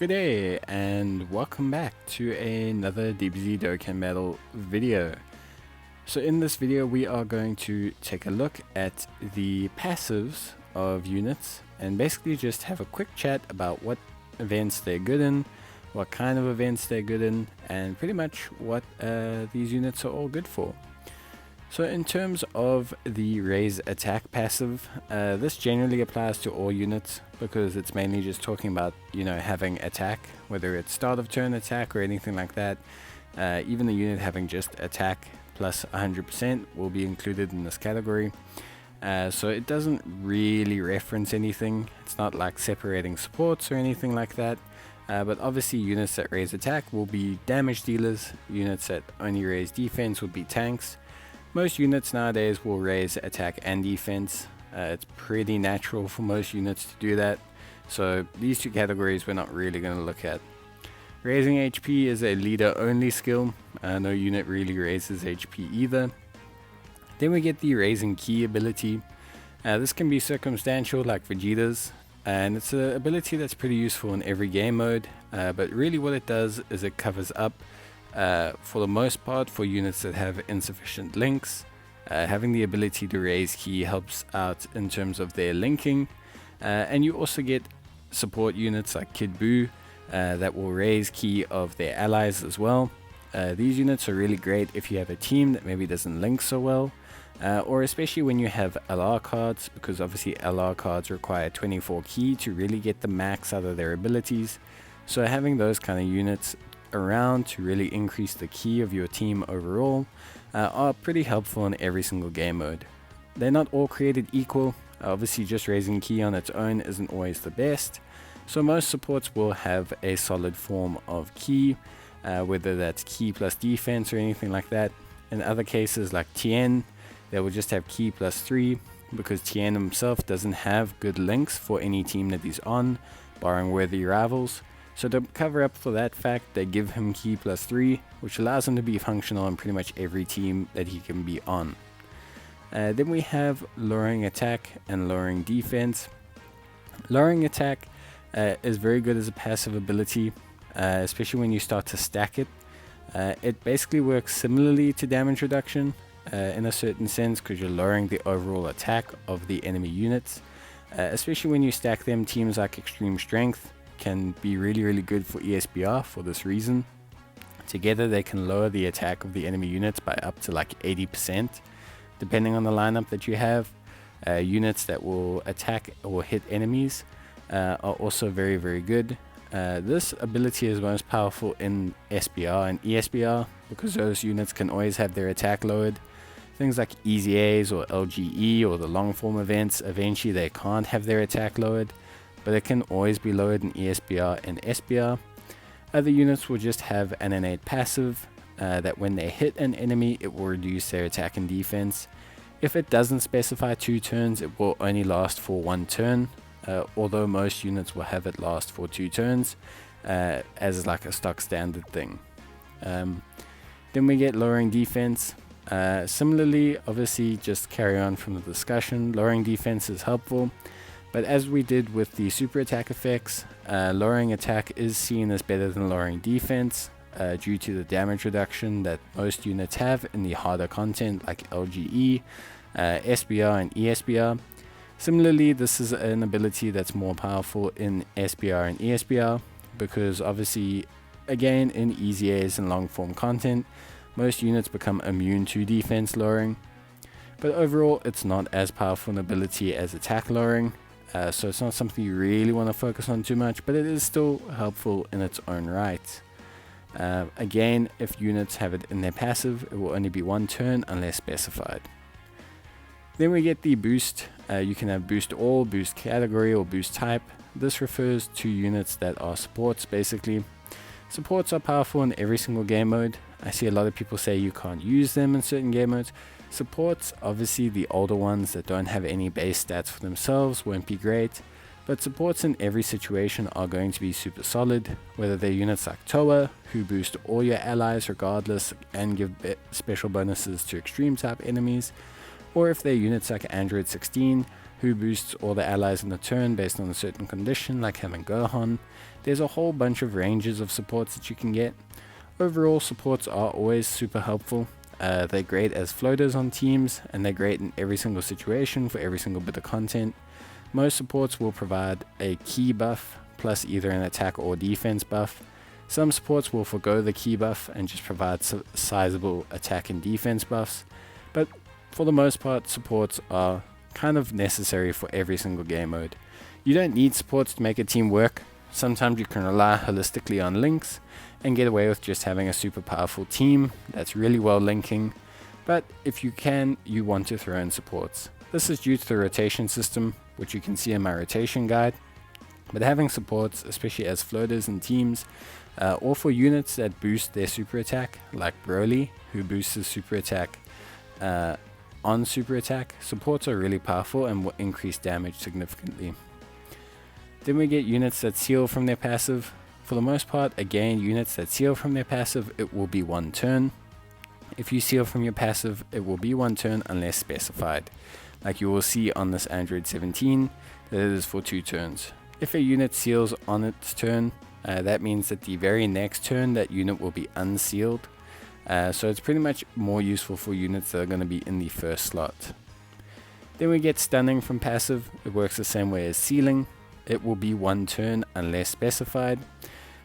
Good day and welcome back to another DBZ Dokkan battle video. So in this video we are going to take a look at the passives of units and basically just have a quick chat about what events they're good in, what kind of events they're good in, and pretty much what these units are all good for. So in terms of the raise attack passive, this generally applies to all units because it's mainly just talking about, having attack, whether it's start of turn attack or anything like that. Even the unit having just attack plus 100% will be included in this category. So it doesn't really reference anything. It's not like separating supports or anything like that. But obviously units that raise attack will be damage dealers. Units that only raise defense would be tanks. Most units nowadays will raise attack and defense. It's pretty natural for most units to do that. So these two categories we're not really going to look at. Raising HP is a leader only skill. No unit really raises HP either. Then we get the raising ki ability. This can be circumstantial like Vegeta's. And it's an ability that's pretty useful in every game mode. But really what it does is it covers up for the most part for units that have insufficient links. Having the ability to raise ki helps out in terms of their linking, and you also get support units like Kid Buu that will raise ki of their allies as well. These units are really great if you have a team that maybe doesn't link so well, or especially when you have LR cards, because obviously LR cards require 24 ki to really get the max out of their abilities. So having those kind of units around to really increase the ki of your team overall are pretty helpful in every single game mode. They're not all created equal. Obviously just raising ki on its own isn't always the best, so most supports will have a solid form of ki, whether that's ki plus defense or anything like that. In other cases like Tien, they will just have ki plus 3 because Tien himself doesn't have good links for any team that he's on, barring worthy rivals. So to cover up for that fact, they give him ki plus 3, which allows him to be functional on pretty much every team that he can be on. Then we have lowering attack and lowering defense. Lowering attack is very good as a passive ability, especially when you start to stack it. It basically works similarly to damage reduction in a certain sense, because you're lowering the overall attack of the enemy units. Especially when you stack them, teams like Extreme Strength can be really good for ESBR for this reason. Together they can lower the attack of the enemy units by up to like 80%, depending on the lineup that you have. Units that will attack or hit enemies are also very good. This ability is most powerful in SBR and ESBR because those units can always have their attack lowered. Things like Easy A's or LGE or the long form events, eventually they can't have their attack lowered, but it can always be lowered in ESBR and SBR. Other units will just have an innate passive that when they hit an enemy, it will reduce their attack and defense. If it doesn't specify 2 turns, it will only last for 1 turn, although most units will have it last for 2 turns as like a stock standard thing. Then we get lowering defense. Similarly, obviously just carry on from the discussion, lowering defense is helpful. But as we did with the super attack effects, lowering attack is seen as better than lowering defense due to the damage reduction that most units have in the harder content like LGE, SBR and ESBR. Similarly, this is an ability that's more powerful in SBR and ESBR because obviously, again, in easy A's and long form content, most units become immune to defense lowering. But overall, it's not as powerful an ability as attack lowering. So it's not something you really want to focus on too much, but it is still helpful in its own right. Again, if units have it in their passive, it will only be 1 turn unless specified. Then we get the boost. You can have boost all, boost category, or boost type. This refers to units that are supports basically. Supports are powerful in every single game mode. I see a lot of people say you can't use them in certain game modes. Supports, obviously the older ones that don't have any base stats for themselves, won't be great, but supports in every situation are going to be super solid, whether they're units like Toa, who boost all your allies regardless and give special bonuses to extreme type enemies, or if they're units like Android 16, who boosts all the allies in a turn based on a certain condition, like having Gohan. There's a whole bunch of ranges of supports that you can get. Overall, supports are always super helpful. They're great as floaters on teams, and they're great in every single situation for every single bit of content. Most supports will provide a key buff, plus either an attack or defense buff. Some supports will forgo the key buff and just provide sizable attack and defense buffs, but for the most part, supports are kind of necessary for every single game mode. You don't need supports to make a team work. Sometimes you can rely holistically on links and get away with just having a super powerful team that's really well linking, but if you can, you want to throw in supports. This is due to the rotation system, which you can see in my rotation guide, but having supports, especially as floaters and teams, or for units that boost their super attack, like Broly, who boosts his super attack on super attack, supports are really powerful and will increase damage significantly. Then we get units that seal from their passive. For the most part, again, units that seal from their passive, it will be one turn. If you seal from your passive, it will be one turn unless specified. Like you will see on this Android 17, that it is for 2 turns. If a unit seals on its turn, that means that the very next turn that unit will be unsealed. So it's pretty much more useful for units that are going to be in the first slot. Then we get stunning from passive. It works the same way as sealing. It will be one turn unless specified.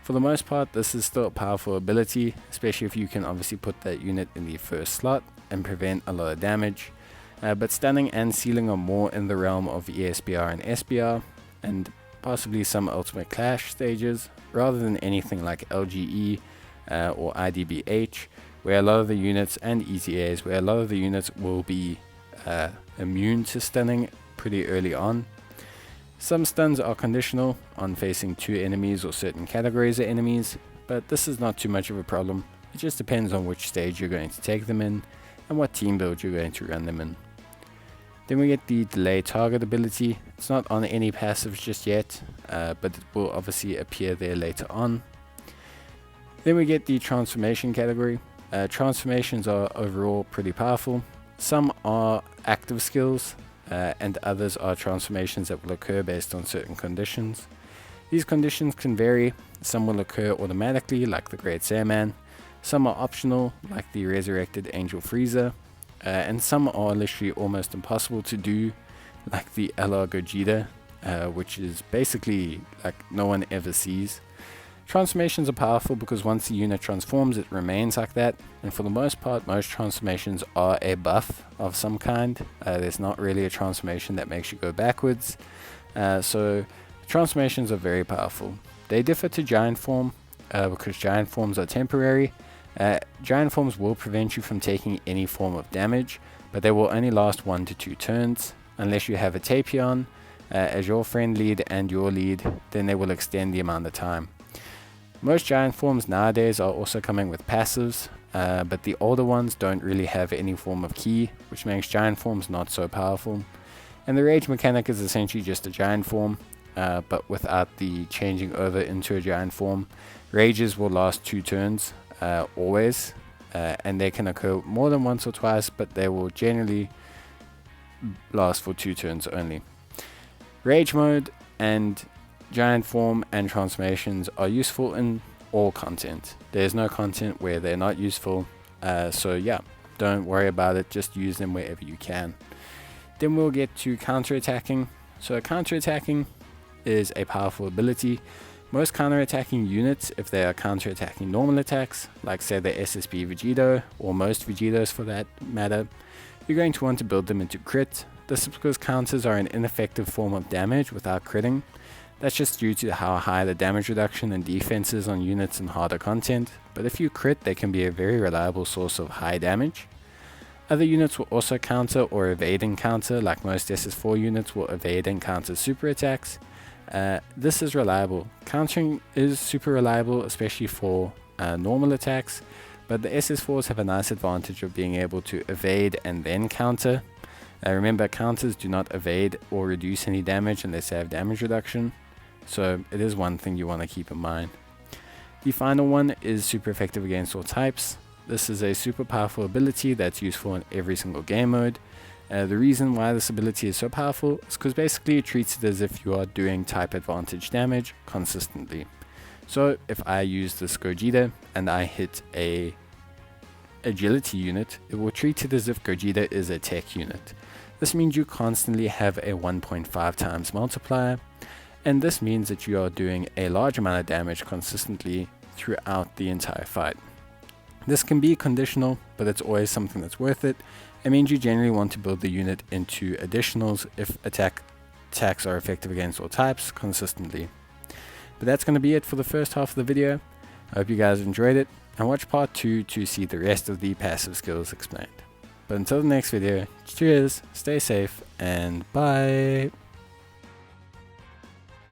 For the most part, this is still a powerful ability, especially if you can obviously put that unit in the first slot and prevent a lot of damage. But stunning and sealing are more in the realm of ESBR and SBR, and possibly some Ultimate Clash stages, rather than anything like LGE or IDBH, where a lot of the units, and ETAs, where a lot of the units will be immune to stunning pretty early on. Some stuns are conditional on facing 2 enemies or certain categories of enemies, but this is not too much of a problem. It just depends on which stage you're going to take them in and what team build you're going to run them in. Then we get the delay target ability. It's not on any passives just yet, but it will obviously appear there later on. Then we get the transformation category. Transformations are overall pretty powerful. Some are active skills, and others are transformations that will occur based on certain conditions. These conditions can vary. Some will occur automatically, like the Great Saiyaman. Some are optional, like the Resurrected Angel Frieza. And some are literally almost impossible to do, like the LR Gogeta, which is basically like no one ever sees. Transformations are powerful because once the unit transforms, it remains like that, and for the most part, most transformations are a buff of some kind. There's not really a transformation that makes you go backwards, so transformations are very powerful. They differ to giant form because giant forms are temporary. Giant forms will prevent you from taking any form of damage, but they will only last 1 to 2 turns. Unless you have a Tapion as your friend lead and your lead, then they will extend the amount of time. Most giant forms nowadays are also coming with passives, but the older ones don't really have any form of key, which makes giant forms not so powerful. And the rage mechanic is essentially just a giant form, but without the changing over into a giant form. Rages will last 2 turns, always, and they can occur more than once or twice, but they will generally last for 2 turns only. Rage mode and giant form and transformations are useful in all content. There's no content where they're not useful, so yeah, don't worry about it, just use them wherever you can. Then we'll get to counterattacking. So counterattacking is a powerful ability. Most counterattacking units, if they are counterattacking normal attacks, like say the SSB Vegito, or most Vegetos for that matter, you're going to want to build them into crit. This is because counters are an ineffective form of damage without critting. That's just due to how high the damage reduction and defense is on units in harder content, but if you crit, they can be a very reliable source of high damage. Other units will also counter or evade and counter, like most SS4 units will evade and counter super attacks. This is reliable. Countering is super reliable, especially for normal attacks, but the SS4s have a nice advantage of being able to evade and then counter. Remember, counters do not evade or reduce any damage unless they have damage reduction, so it is one thing you want to keep in mind. The final one is super effective against all types. This is a super powerful ability that's useful in every single game mode. The reason why this ability is so powerful is because basically it treats it as if you are doing type advantage damage consistently. So if I use this Gogeta and I hit a agility unit, it will treat it as if Gogeta is a tech unit. This means you constantly have a 1.5 times multiplier, and this means that you are doing a large amount of damage consistently throughout the entire fight. This can be conditional, but it's always something that's worth it. It means you generally want to build the unit into additionals if attacks are effective against all types consistently. But that's going to be it for the first half of the video. I hope you guys enjoyed it, and watch part 2 to see the rest of the passive skills explained. But until the next video, cheers, stay safe, and bye!